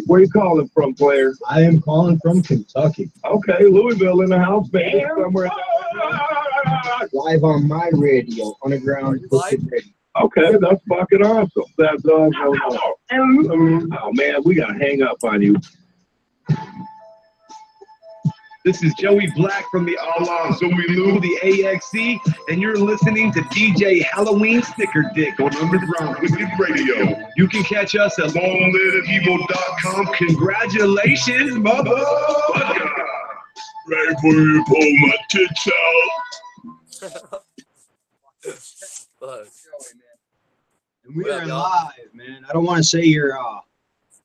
Where you calling from, player? I am calling from Kentucky. Okay, Louisville in the house, baby. Somewhere. Live on my radio, Underground Wicked Radio. Okay, that's fucking awesome. That's oh man, we gotta hang up on you. This is Joey Black from the Allah Zoe Lou, the AXC, and you're listening to DJ Halloween Sticker Dick on Underground Wicked Radio. You can catch us at longliveevil.com. Congratulations, motherfucker! Ready for you to pull my tits out? And we are live, man. I don't want to say your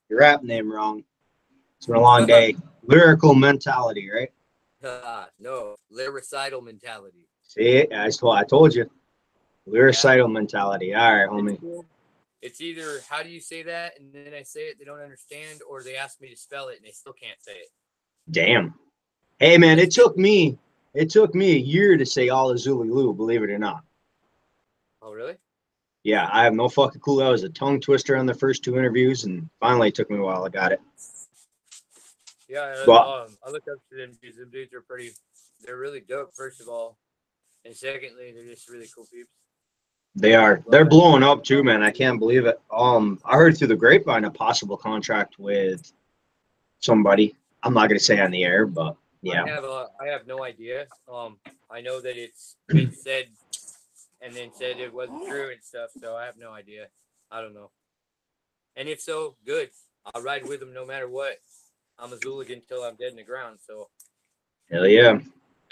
rap name wrong. It's been a long day. Lyrical Mentality, right? No, Lyrisydal Mentality. See, I told you. Lyrisydal Mentality. All right, homie. It's either how do you say that, and then I say it, they don't understand, or they ask me to spell it, and they still can't say it. Damn. Hey, man, it took me a year to say All Azuli Lou, believe it or not. Oh, really? Yeah, I have no fucking clue. I was a tongue twister on the first two interviews, and finally it took me a while. I got it. Yeah, I looked up to them dudes. Them dudes are they're really dope, first of all. And secondly, they're just really cool people. They are. They're blowing up too, man. I can't believe it. I heard through the grapevine a possible contract with somebody. I'm not gonna say on the air, but yeah. I have no idea. I know that it's been said and then said it wasn't true and stuff, so I have no idea. I don't know. And if so, good. I'll ride with them no matter what. I'm a Zooligan until I'm dead in the ground, so. Hell yeah.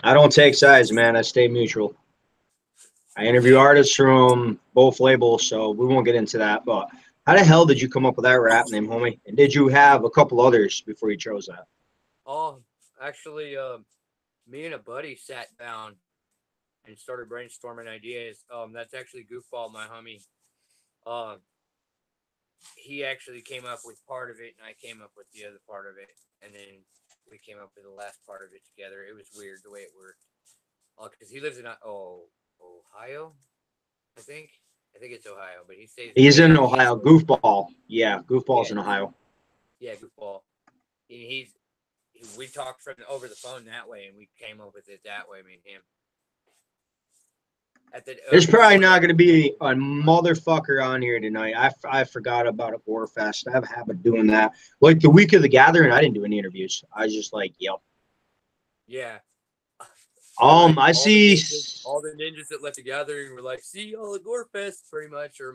I don't take sides, man. I stay neutral. I interview artists from both labels, so we won't get into that. But how the hell did you come up with that rap name, homie? And did you have a couple others before you chose that? Oh, actually, me and a buddy sat down and started brainstorming ideas. That's actually Goofball, my homie. He actually came up with part of it, and I came up with the other part of it, and then we came up with the last part of it together. It was weird the way it worked. Because he lives in Ohio, I think. I think it's Ohio, but he's in Ohio. Goofball, yeah, Goofball's in Ohio. Yeah, Goofball. And we talked over the phone that way, and we came up with it that way, me and him. There's probably not going to be a motherfucker on here tonight. I forgot about a War Fest. I have a habit of doing that. Like the week of the gathering, I didn't do any interviews. I was just like, yep. Yeah. I see all the ninjas that left the gathering were like, see y'all at Gore Fest, pretty much, or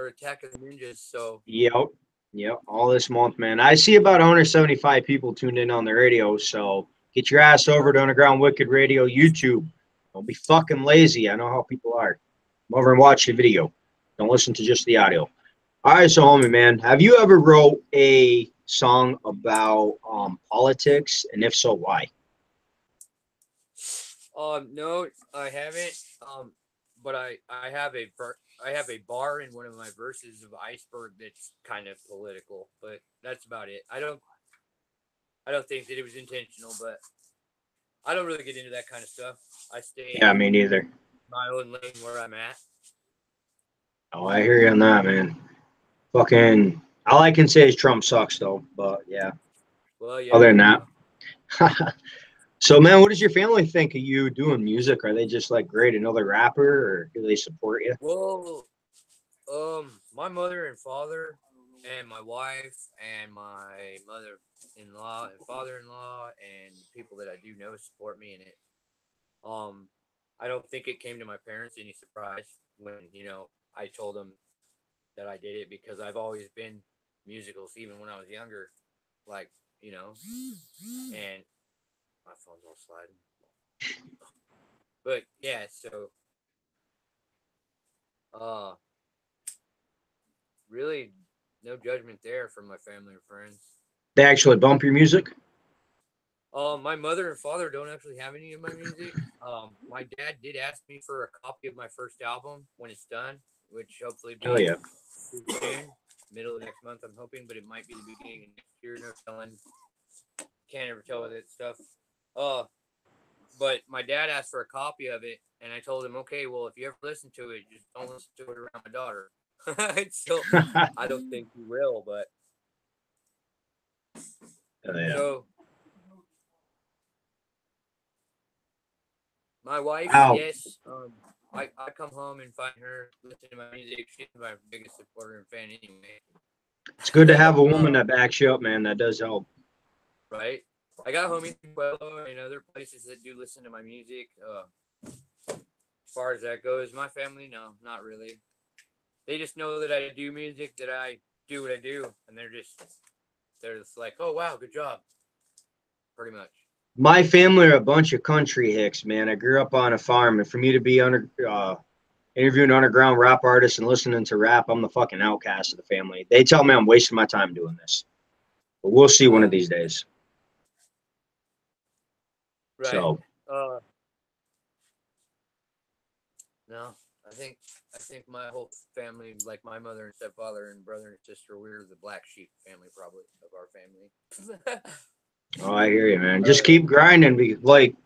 Attack of the Ninjas. So Yep. All this month, man. I see about 175 people tuned in on the radio. So get your ass over to Underground Wicked Radio YouTube. Don't be fucking lazy. I know how people are. Come over and watch the video. Don't listen to just the audio. All right, so homie, man, have you ever wrote a song about politics, and if so, why? No, I haven't. But I have a bar in one of my verses of Iceberg that's kind of political, but that's about it. I don't think that it was intentional, but I don't really get into that kind of stuff. I stay. Yeah, me neither. My own lane where I'm at. Oh, I hear you on that, man. Fucking, all I can say is Trump sucks, though. But yeah. Well, yeah. Other than that. So, man, what does your family think of you doing music? Are they just like, great, another rapper, or do they support you? Well, my mother and father and my wife and my mother-in-law and father-in-law and people that I do know support me in it. I don't think it came to my parents any surprise when, I told them that I did it, because I've always been musicals, even when I was younger, and my phone's all sliding. But yeah, so really no judgment there from my family or friends. They actually bump your music? My mother and father don't actually have any of my music. My dad did ask me for a copy of my first album when it's done, which hopefully be soon, middle of next month, I'm hoping, but it might be the beginning of next year. No telling. Can't ever tell with that stuff. But my dad asked for a copy of it, and I told him, okay, well, if you ever listen to it, just don't listen to it around my daughter. So I don't think he will, but Yeah. So my wife, Wow. yes, I come home and find her listening to my music. She's my biggest supporter and fan anyway. It's good to have a woman that backs you up, man. That does help. Right. I got homies in Pueblo and other places that do listen to my music. As far as that goes, my family, no, not really. They just know that I do music, that I do what I do, and they're just like, oh wow, good job. Pretty much. My family are a bunch of country hicks, man. I grew up on a farm, and for me to be interviewing underground rap artists and listening to rap, I'm the fucking outcast of the family. They tell me I'm wasting my time doing this, but we'll see one of these days. Right. So, no, I think my whole family, like my mother and stepfather and brother and sister, we're the black sheep family, probably of our family. oh, I hear you, man. Just keep grinding. Like,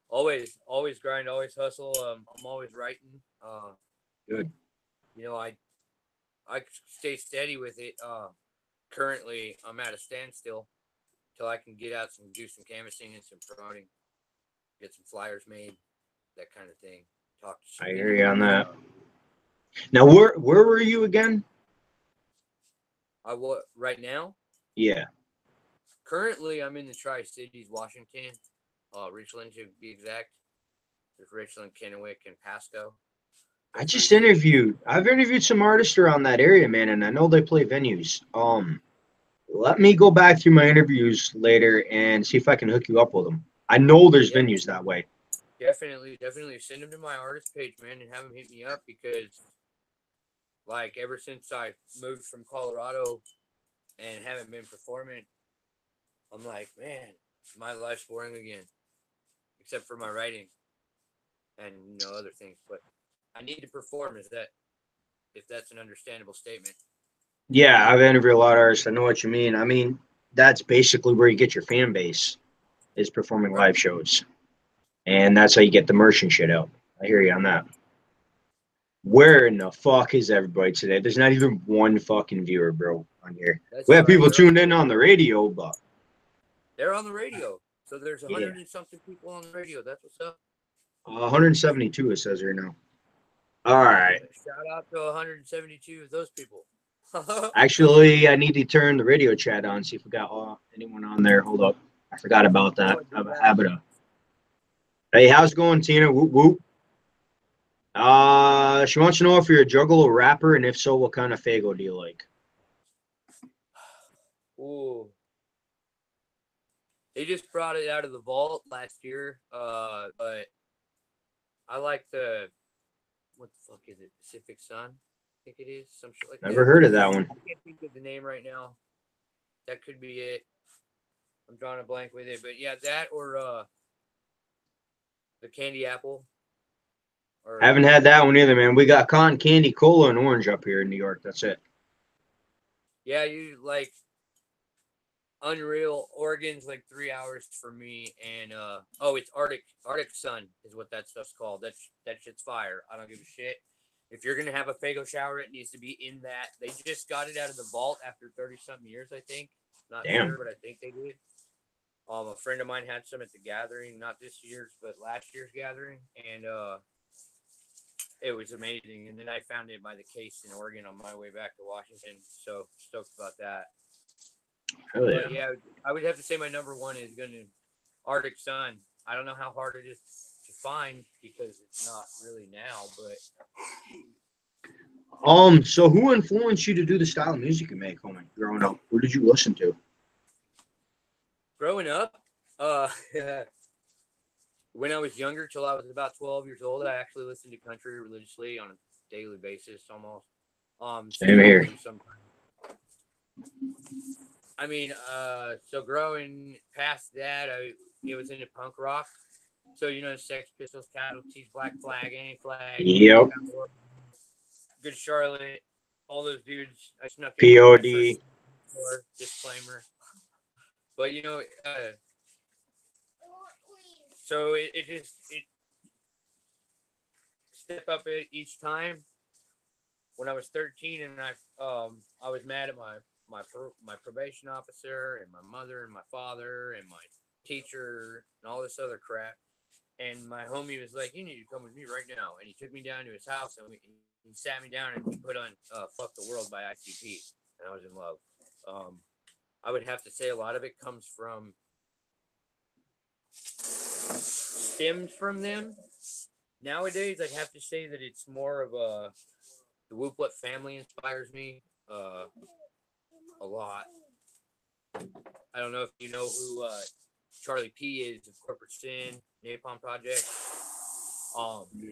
always grind, always hustle. I'm always writing. good. You know, I stay steady with it. Currently, I'm at a standstill till I can get out do some canvassing and some promoting, get some flyers made, that kind of thing. Talk to some I hear people. you on that. Now, where were you again? Right now? Yeah. Currently, I'm in the Tri-Cities, Washington, Richland to be exact. There's Richland, Kennewick, and Pasco. I've interviewed some artists around that area, man, and I know they play venues. Let me go back through my interviews later and see if I can hook you up with them. I know there's venues that way. Definitely send them to my artist page, man, and have them hit me up because, like, ever since I moved from Colorado and haven't been performing, I'm like, man, my life's boring again, except for my writing and other things. But I need to perform. If that's an understandable statement? Yeah, I've interviewed a lot of artists. I know what you mean. I mean, that's basically where you get your fan base is performing live shows. And that's how you get the merch and shit out. I hear you on that. Where in the fuck is everybody today? There's not even one fucking viewer, bro, on here. We have people tuned in on the radio, but they're on the radio. So there's 100 and something people on the radio. That's what's up. 172 it says here now. All right. Shout out to 172 of those people. Actually, I need to turn the radio chat on, see if we got anyone on there. Hold up. I forgot about that. I have a habit of. Hey, how's it going, Tina? Whoop, whoop. She wants to know if you're a juggalo rapper, and if so, what kind of fago do you like? Ooh. They just brought it out of the vault last year. But I like what the fuck is it? Pacific Sun? I think it is. Some shit like that. Never heard of that one. I can't think of the name right now. That could be it. I'm drawing a blank with it. But yeah, that or the candy apple. Haven't had that one either, man. We got cotton candy, cola, and orange up here in New York. That's it. Yeah, you like Unreal. Oregon's like 3 hours for me, and it's Arctic Sun is what that stuff's called. That shit's fire. I don't give a shit. If you're gonna have a fago shower, it needs to be in that. They just got it out of the vault after 30-something years, I think. Not sure, but I think they did. A friend of mine had some at the gathering, not this year's, but last year's gathering, and it was amazing. And then I found it by the case in Oregon on my way back to Washington. So stoked about that. Oh, yeah. But yeah, I would have to say my number one is going to Arctic Sun. I don't know how hard it is to find because it's not really now, but. So who influenced you to do the style of music you make, homie, growing up? Who did you listen to? Growing up, when I was younger, till I was about 12 years old, I actually listened to country religiously on a daily basis, almost. Same here. I mean, so growing past that, it was into punk rock. So Sex Pistols, Casualties, Black Flag, Anti-Flag, Yep. Good Charlotte, all those dudes. I snuck in POD. Disclaimer. But so it step up it each time. When I was 13 and I was mad at my my probation officer and my mother and my father and my teacher and all this other crap. And my homie was like, "You need to come with me right now." And he took me down to his house and he sat me down and he put on "Fuck the World" by ICP, and I was in love. I would have to say a lot of it stemmed from them. Nowadays, I'd have to say that it's more of the Whooplet family inspires me a lot. I don't know if you know who Charlie P is of Corporate Sin, Napalm Project.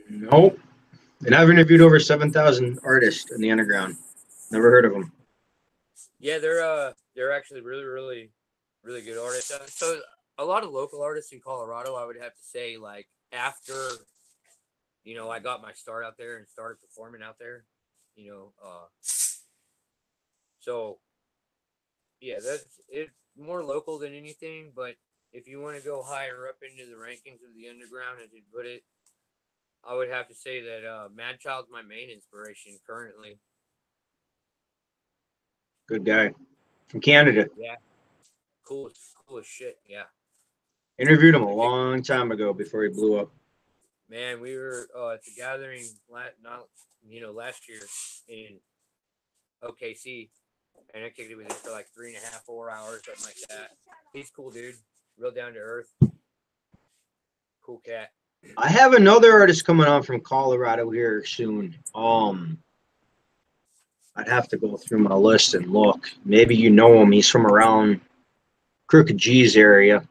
Nope. And I've interviewed over 7,000 artists in the underground. Never heard of them. Yeah, they're actually really really good artists. So a lot of local artists in Colorado, I would have to say, like after I got my start out there and started performing out there, so yeah, that's it. More local than anything, but if you want to go higher up into the rankings of the underground, as you put it, I would have to say that Mad Child's my main inspiration currently. Good guy. From Canada. Yeah, cool as shit. Yeah. Interviewed him a long time ago before he blew up. Man, we were at the gathering last year in OKC, and I kicked it with him for like 3.5, 4 hours, something like that. He's cool, dude. Real down to earth. Cool cat. I have another artist coming on from Colorado here soon. I'd have to go through my list and look. Maybe you know him. He's from around Crooked G's area.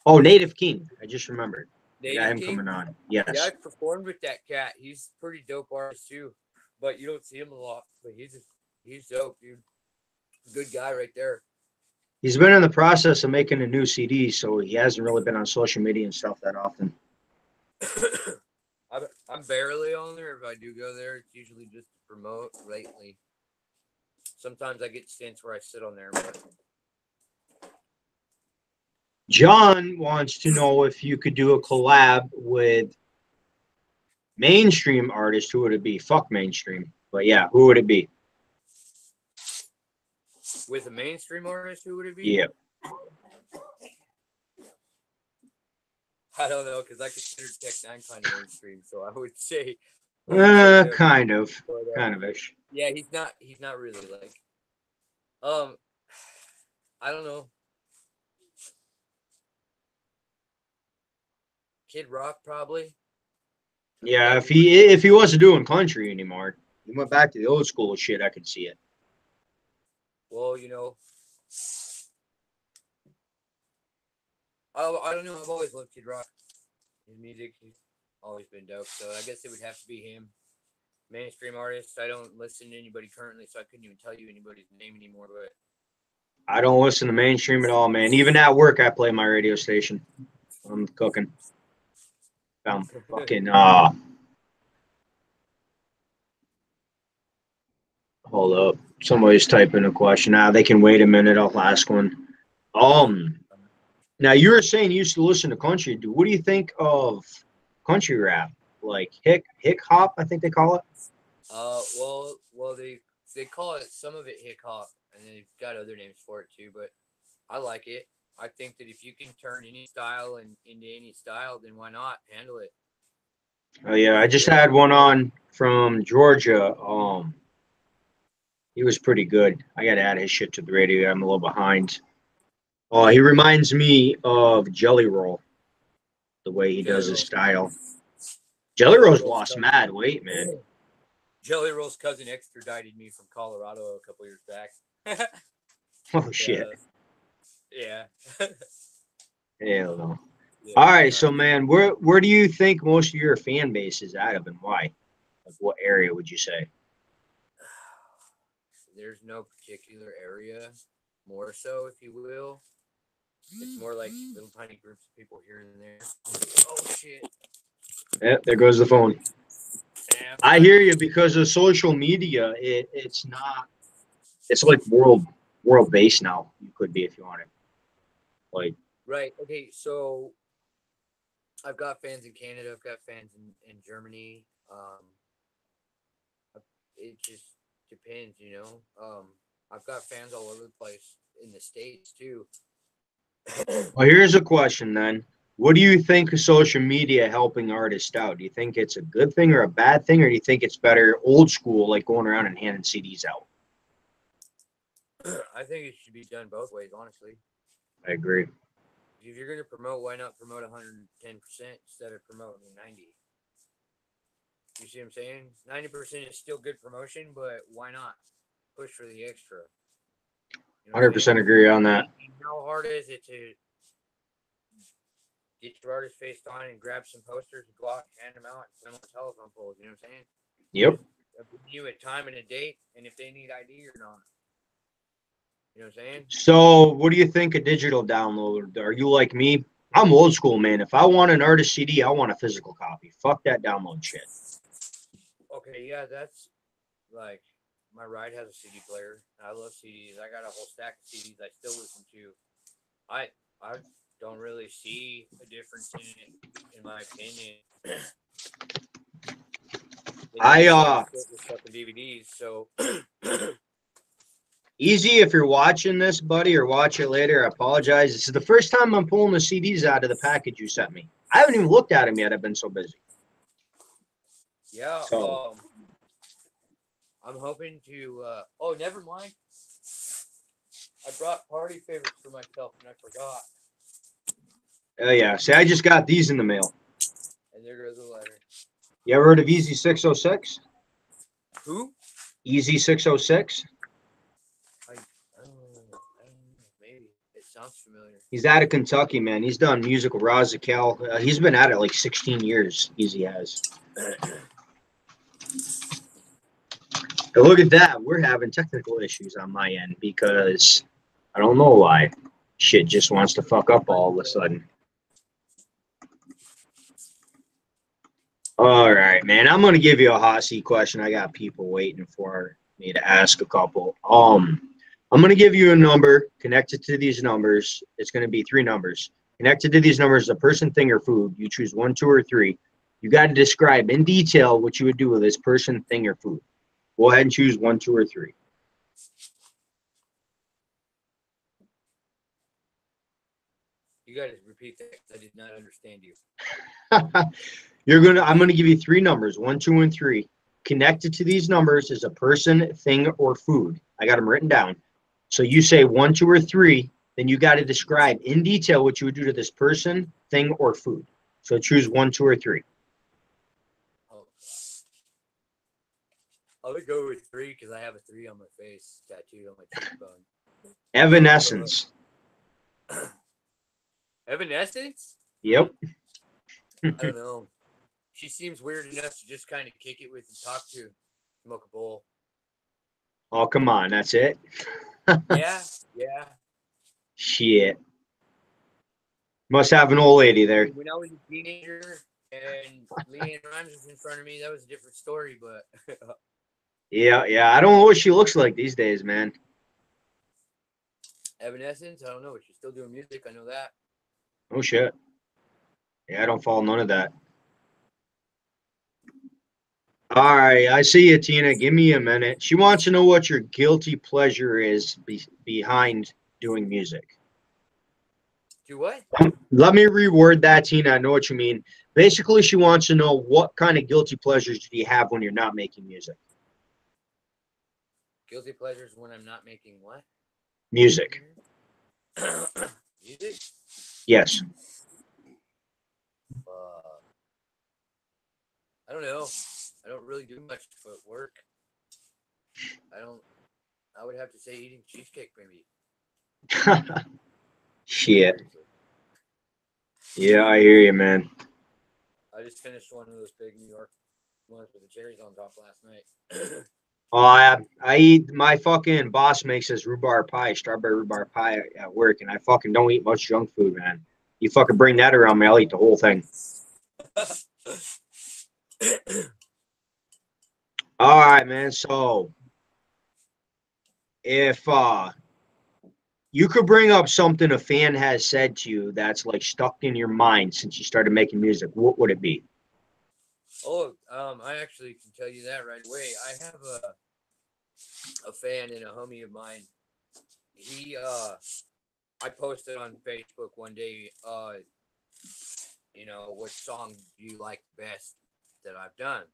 Oh, Native King. I just remembered. I got him coming on. Yes. Yeah, I've performed with that cat. He's pretty dope artist too, but you don't see him a lot. But he's dope, dude. Good guy right there. He's been in the process of making a new CD, so he hasn't really been on social media and stuff that often. I'm barely on there. If I do go there, it's usually just to promote lately. Sometimes I get stints where I sit on there, but John wants to know if you could do a collab with mainstream artists. Who would it be? Fuck mainstream. But yeah, who would it be? With a mainstream artist, who would it be? Yeah. I don't know, because I consider Tech Nine kind of mainstream, so I would say Kind of ish. Yeah, he's not really like I don't know. Kid Rock probably. Yeah, if he wasn't doing country anymore, he went back to the old school shit, I could see it. Well, I don't know. I've always loved Kid Rock. His music, he's always been dope. So I guess it would have to be him. Mainstream artist. I don't listen to anybody currently, so I couldn't even tell you anybody's name anymore. But I don't listen to mainstream at all, man. Even at work, I play my radio station. I'm cooking. I'm fucking hold up. Somebody's typing a question. They can wait a minute. I'll ask one. Now you were saying you used to listen to country. What do you think of country rap? Like hick hop, I think they call it. Well, they call it, some of it hick hop, and they've got other names for it too. But I like it. I think that if you can turn any style into any style, then why not handle it? Oh yeah, I just had one on from Georgia. He was pretty good. I got to add his shit to the radio. I'm a little behind. Oh, he reminds me of Jelly Roll, the way he does his style. Jelly Roll's lost mad weight, man. Jelly Roll's cousin extradited me from Colorado a couple years back. Oh shit. Yeah. Hell no. Yeah, all right, so man, where do you think most of your fan base is out of, and why? Like, what area would you say? There's no particular area, more so, if you will. It's more like little tiny groups of people here and there. Oh shit. Yeah, there goes the phone. Yeah, I hear you, because of social media, it's like world based now. You could be if you wanted. Like, right. Okay, so I've got fans in Canada, I've got fans in Germany. It just depends, I've got fans all over the place in the States too. Well, here's a question then. What do you think of social media helping artists out? Do you think it's a good thing or a bad thing, or do you think it's better old school, like going around and handing CDs out? I think it should be done both ways, honestly. I agree. If you're gonna promote, why not promote 110% instead of promoting 90? You see what I'm saying? 90% is still good promotion, but why not push for the extra? You know what I'm 100% saying? agree on that. How hard is it to get your artist face on and grab some posters and go out and hand them out and send them on telephone poles? You know what I'm saying? Yep. You a time and a date, and if they need ID or not. You know what I'm saying? So, what do you think of digital download? Are you like me? I'm old school, man. If I want an artist CD, I want a physical copy. Fuck that download shit. Okay, yeah, that's like my ride has a CD player. I love CDs. I got a whole stack of CDs I still listen to. I don't really see a difference in my opinion. Fucking DVDs, so Easy, if you're watching this, buddy, or watch it later, I apologize. This is the first time I'm pulling the CDs out of the package you sent me. I haven't even looked at them yet. I've been so busy. yeah. So, I'm hoping to. Oh, never mind. I brought party favorites for myself, and I forgot. yeah. See, I just got these in the mail. And there goes the letter. You ever heard of Easy 606? Who? Easy 606? I don't know. Maybe. It sounds familiar. He's out of Kentucky, man. He's done music with Razakel. He's been at it like 16 years. Easy has. Look at that. We're having technical issues on my end because I don't know why. Shit just wants to fuck up all of a sudden. All right, man. I'm gonna give you a hot seat question. I got people waiting for me to ask a couple. I'm gonna give you a number connected to these numbers. It's gonna be 3 numbers. Connected to these numbers, a person, thing, or food. You choose 1, 2, or 3. You got to describe in detail what you would do with this person, thing, or food. Go ahead and choose 1, 2, or 3. You got to repeat that. I did not understand you. I'm gonna give you 3 numbers, 1, 2, and 3. Connected to these numbers is a person, thing, or food. I got them written down. So you say 1, 2, or 3, then you got to describe in detail what you would do to this person, thing, or food. So choose 1, 2, or 3. Oh. I would go with 3 because I have a 3 on my face, tattooed on my cheekbone. Evanescence. Evanescence? Yep. I don't know. She seems weird enough to just kind of kick it with and talk to, smoke a bowl. Oh, come on. That's it? Yeah. Shit. Must have an old lady there. When I was a teenager and Leanne Rhymes was in front of me, that was a different story, but... Yeah. I don't know what she looks like these days, man. Evanescence? I don't know, but she's still doing music. I know that. Oh, shit. Yeah, I don't follow none of that. All right, I see you, Tina. Give me a minute. She wants to know what your guilty pleasure is behind doing music. Do what? Let me reword that, Tina. I know what you mean. Basically, she wants to know what kind of guilty pleasures do you have when you're not making music? Guilty pleasures when I'm not making what? Music. Music? Yes. I don't know. I don't really do much but work. I would have to say eating cheesecake maybe. Shit. Yeah, I hear you, man. I just finished one of those big New York ones with the cherries on top last night. Oh, I eat, my fucking boss makes this rhubarb pie, strawberry rhubarb pie at work, and I fucking don't eat much junk food, man. You fucking bring that around me, I'll eat the whole thing. All right, man. So if you could bring up something a fan has said to you that's like stuck in your mind since you started making music, what would it be? Oh, I actually can tell you that right away. I have a fan and a homie of mine. He I posted on Facebook one day, what song do you like best that I've done?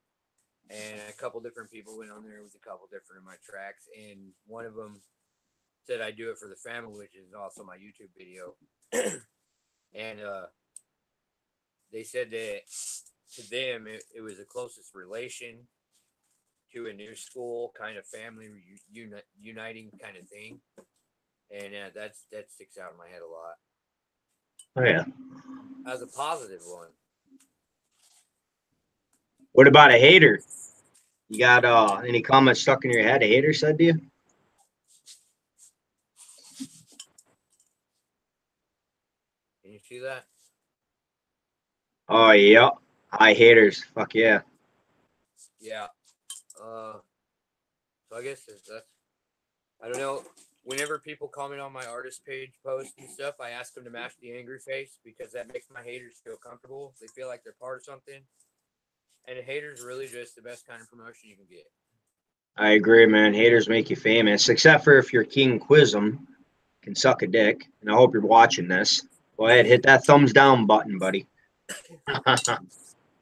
And a couple different people went on there with a couple different of my tracks, and one of them said I do it for the family, which is also my YouTube video. And they said that to them it was the closest relation to a new school kind of family uniting kind of thing, and that sticks out in my head a lot. Oh yeah. As a positive one. What about a hater? You got any comments stuck in your head? A hater said to you? Can you see that? Oh yeah. Hi haters. Fuck yeah. Yeah. So I guess that's I don't know. Whenever people comment on my artist page posts and stuff, I ask them to match the angry face because that makes my haters feel comfortable. They feel like they're part of something. And a hater's really just the best kind of promotion you can get. I agree, man. Haters make you famous, except for if you're King Quizem, can suck a dick. And I hope you're watching this. Go ahead, hit that thumbs down button, buddy.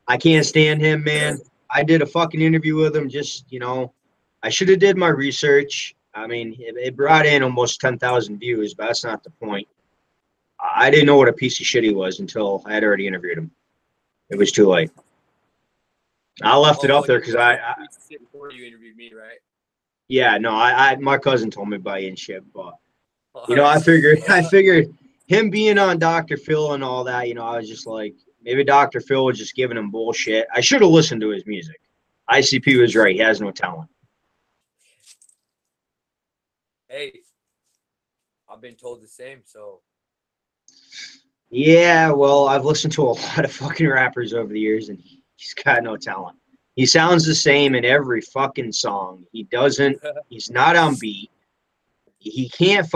I can't stand him, man. I did a fucking interview with him. I should have did my research. I mean, it brought in almost 10,000 views, but that's not the point. I didn't know what a piece of shit he was until I had already interviewed him. It was too late. I left it up there because before you interviewed me, right? Yeah, no, my cousin told me about you and shit, but I figured him being on Dr. Phil and all that, I was just like, maybe Dr. Phil was just giving him bullshit. I should have listened to his music. ICP was right. He has no talent. Hey, I've been told the same, so. Yeah, well, I've listened to a lot of fucking rappers over the years, and he's got no talent. He sounds the same in every fucking song. He's not on beat. He can't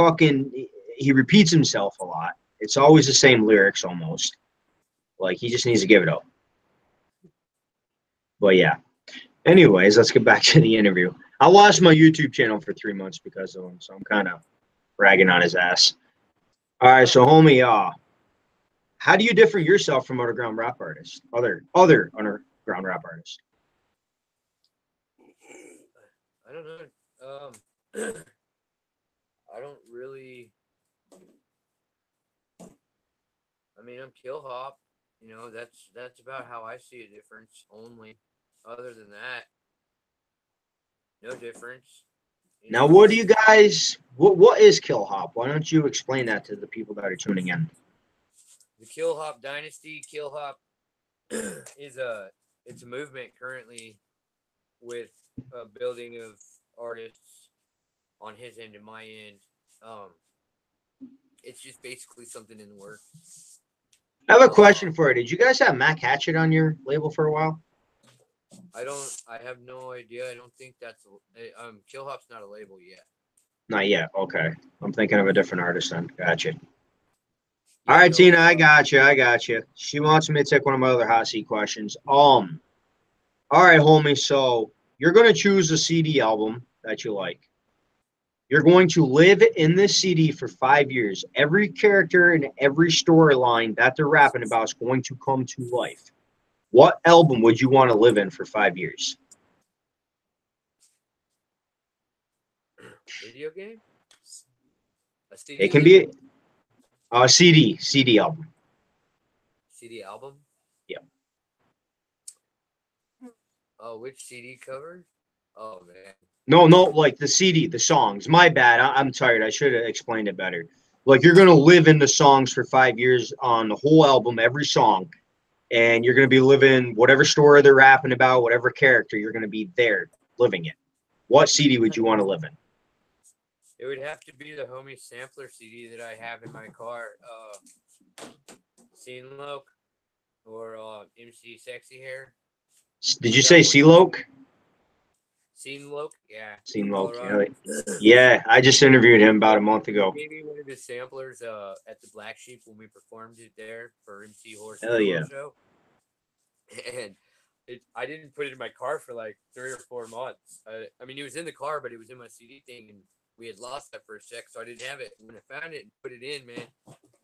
he repeats himself a lot. It's always the same lyrics almost. Like, he just needs to give it up. But yeah. Anyways, let's get back to the interview. I lost my YouTube channel for 3 months because of him, so I'm kind of ragging on his ass. All right, so homie, how do you differ yourself from underground rap artists? Other underground rap artists? I don't know. I don't really. I mean, I'm Kill Hop. That's about how I see a difference. Only, other than that, no difference. Now, what do you guys? What is Kill Hop? Why don't you explain that to the people that are tuning in? The Kill Hop Dynasty. Kill Hop it's a movement currently with a building of artists on his end and my end. It's just basically something in the works. I have a question for you. Did you guys have Mac Hatchet on your label for a while? I have no idea. I don't think that's Kill Hop's not a label yet. Not yet. Okay. I'm thinking of a different artist then. Gotcha. All right, Tina, I got you. She wants me to take one of my other hot seat questions. All right, homie. So you're gonna choose a CD album that you like. You're going to live in this CD for 5 years. Every character and every storyline that they're rapping about is going to come to life. What album would you want to live in for 5 years? Video game? It can be a CD album. CD album? Yeah. Oh, which CD cover? Oh, man. No, like the CD, the songs. My bad. I'm tired. I should have explained it better. Like, you're going to live in the songs for 5 years on the whole album, every song. And you're going to be living whatever story they're rapping about, whatever character, you're going to be there living it. What CD would you want to live in? It would have to be the homie sampler CD that I have in my car. Scene Loke or MC Sexy Hair. Did you say C-Loke? Scene Loke, yeah. Scene Loke, yeah. I just interviewed him about a month ago. Maybe one of the samplers at the Black Sheep when we performed it there for MC Horse Hell yeah. Show. And I didn't put it in my car for like 3 or 4 months. I mean, it was in the car, but it was in my CD thing, and we had lost that for a sec, so I didn't have it. When I found it and put it in, man,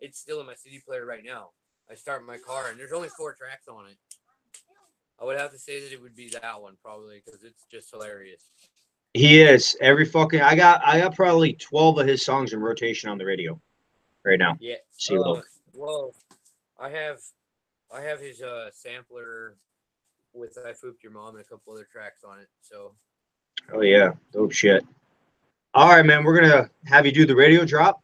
it's still in my CD player right now. I start my car, and there's only 4 tracks on it. I would have to say that it would be that one probably because it's just hilarious. He is every fucking. I got probably 12 of his songs in rotation on the radio right now. Yeah. See, look. Well, I have his sampler with "I Fooped Your Mom" and a couple other tracks on it. So. Oh yeah, dope shit. All right, man. We're gonna have you do the radio drop.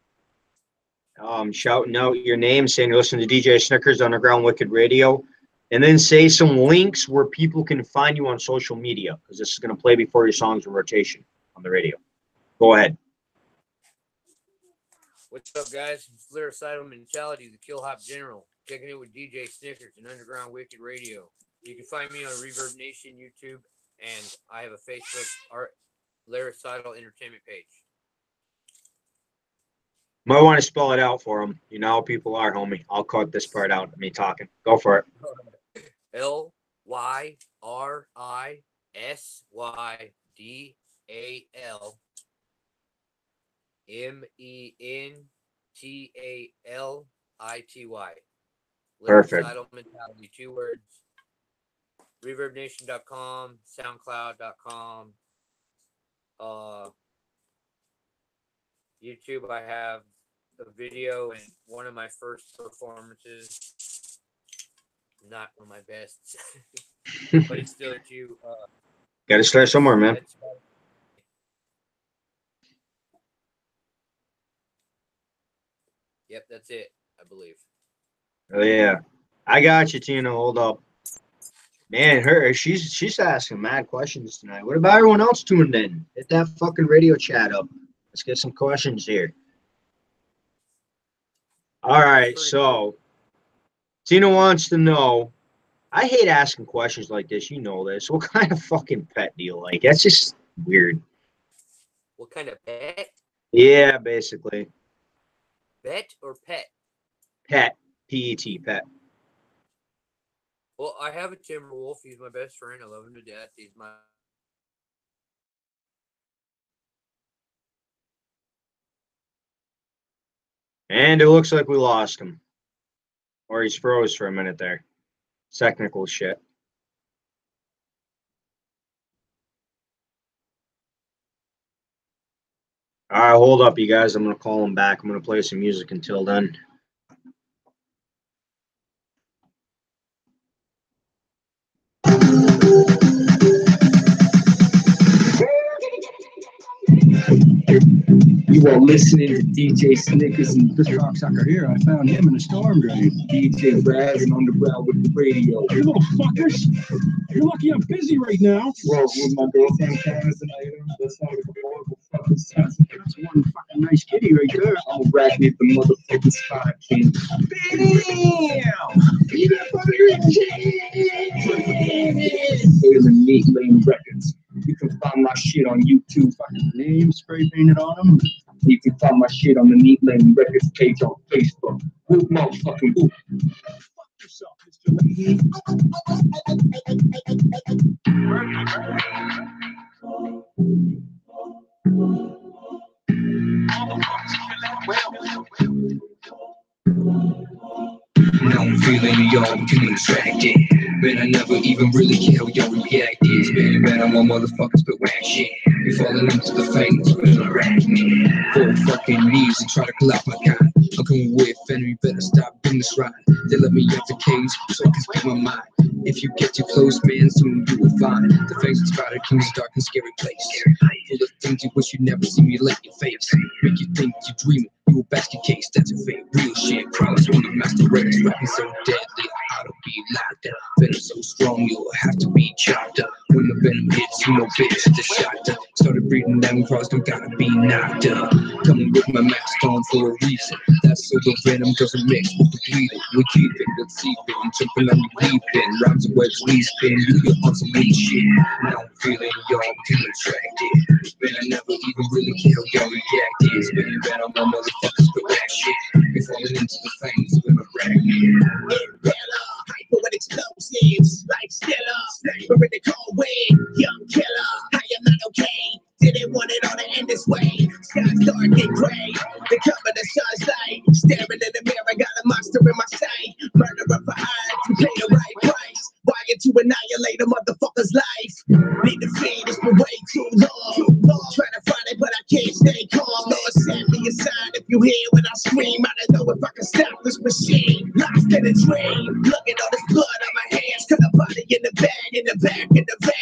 Shouting out your name, saying you listen to DJ Snickers Underground Wicked Radio, and then say some links where people can find you on social media, because this is going to play before your songs in rotation on the radio. Go ahead. What's up, guys? It's Lyrisydal Mentality, the Kill Hop General, kicking it with DJ Snickers and Underground Wicked Radio. You can find me on Reverb Nation YouTube, and I have a Facebook Lyrisydal Entertainment page. Might want to spell it out for them. You know how people are, homie. I'll cut this part out of me talking. Go for it. LYRISYDALMENTALITY. Perfect. Lyrisydal Mentality, 2 words. ReverbNation.com, SoundCloud.com. YouTube, I have a video and one of my first performances. Not one of my best, but it's still at you. Got to start somewhere, man. Yep, that's it, I believe. Oh yeah, I got you, Tina. Hold up, man. She's asking mad questions tonight. What about everyone else tuned in? Hit that fucking radio chat up. Let's get some questions here. All right, so Tina wants to know. I hate asking questions like this. You know this. What kind of fucking pet do you like? That's just weird. What kind of pet? Yeah, basically. Bet or pet? Pet. P-E-T, pet. Well, I have a Timberwolf. He's my best friend. I love him to death. He's my... And it looks like we lost him. Or he's froze for a minute there. Technical shit. All right, hold up, you guys. I'm going to call him back. I'm going to play some music until then. You are listening to DJ Snickers and this cocksucker here. I found him in a storm drain. DJ Brad and Underground with the radio. You little fuckers! You're lucky I'm busy right now. Well, with my girlfriend cameras and items, that's not like a horrible fucking sense. That's one fucking nice kitty right there. I'm racking at the motherfucking spot, king. Damn! Here's a Neat Lane Records. You can find my shit on YouTube. Fucking name spray painted on them. You can find my shit on the Neat Lane Records page on Facebook. Whoop, motherfucking whoop. Fuck yourself, Mr. Lady. Now I'm feeling y'all getting attracted. Man, I never even really care how y'all react is. Man, I'm all motherfuckers but whack shit. You falling into the fangs with an arachnid. Full fucking knees and try to pull out my guy. I'm coming with enemy, better stop in this ride. They let me out the cage so I can speak my mind. If you get too close, man, soon you will find the fangs of Spider King's dark and scary place. Full of things you wish you'd never see me lay your face. Make you think you're dreaming. You a basket case, that's a fake real shit. Promise one of master race, rapping so deadly, I ought to be locked up. Venom so strong, you'll have to be chopped up. When the venom hits, you know bitch, the shot up. Started breathing down cross, don't gotta be knocked up. Coming with my mask on for a reason. That's so the venom doesn't mix with the bleeding. We keep it, let's see it, jumping on the deep end. Rhymes and webs, we spin, you on some lean shit. Now I'm feeling y'all too attracted. Man, I never even really care how y'all react is. Spinning red on my motherfuckers with that shit. We're falling into the fangs when I'm rapping. Hyper with explosives, like Stella. dark and gray. The cover the sun's light. Staring in the mirror, got a monster in my sight. Murderer for hire, you pay the right price. Wired to annihilate a motherfucker's life. Need to feed, it's been way too long. Trying to find it, but I can't stay calm. Lord, send me a sign if you hear when I scream. I don't know if I can stop this machine. Lost in a dream. Look at all this blood on my hands. Cut a body in the bag, in the back, in the back.